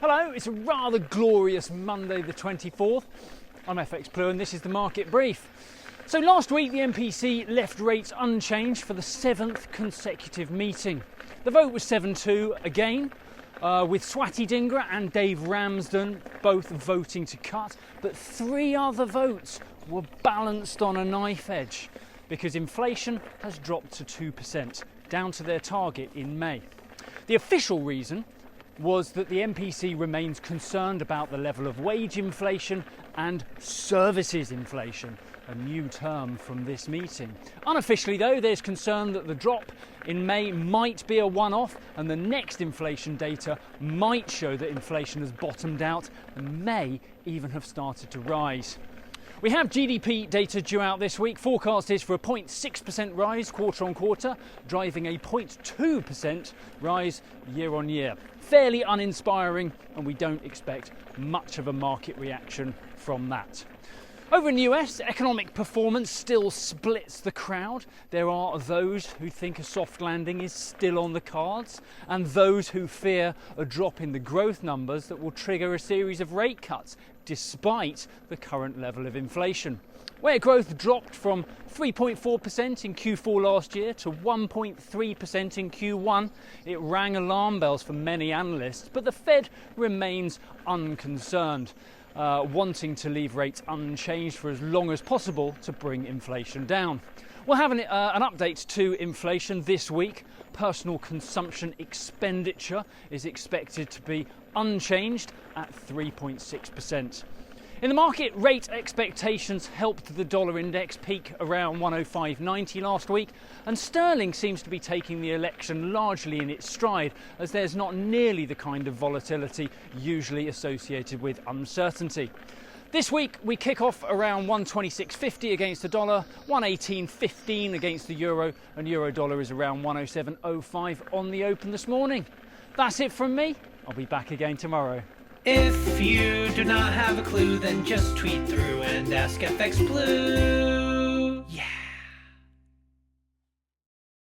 Hello, it's a rather glorious Monday the 24th. I'm FxPlew and this is the market brief. So last week the MPC left rates unchanged for the 7th consecutive meeting. The vote was 7-2 again, with Swati Dhingra and Dave Ramsden both voting to cut, but 3 other votes were balanced on a knife edge because inflation has dropped to 2%, down to their target in May. The official reason was that the MPC remains concerned about the level of wage inflation and services inflation, a new term from this meeting. Unofficially though, there's concern that the drop in May might be a one-off and the next inflation data might show that inflation has bottomed out and may even have started to rise. We have GDP data due out this week. Forecast is for a 0.6% rise quarter on quarter, driving a 0.2% rise year on year. Fairly uninspiring, and we don't expect much of a market reaction from that. Over in the US, economic performance still splits the crowd. There are those who think a soft landing is still on the cards, and those who fear a drop in the growth numbers that will trigger a series of rate cuts, despite the current level of inflation. Where growth dropped from 3.4% in Q4 last year to 1.3% in Q1, it rang alarm bells for many analysts, but the Fed remains unconcerned, wanting to leave rates unchanged for as long as possible to bring inflation down. We'll have an update to inflation this week. Personal consumption expenditure is expected to be unchanged at 3.6%. In the market, rate expectations helped the dollar index peak around 105.90 last week, and sterling seems to be taking the election largely in its stride, as there's not nearly the kind of volatility usually associated with uncertainty. This week we kick off around 126.50 against the dollar, 118.15 against the euro, and euro dollar is around 107.05 on the open this morning. That's it from me. I'll be back again tomorrow. If you do not have a clue, then just tweet through and ask FxPlew.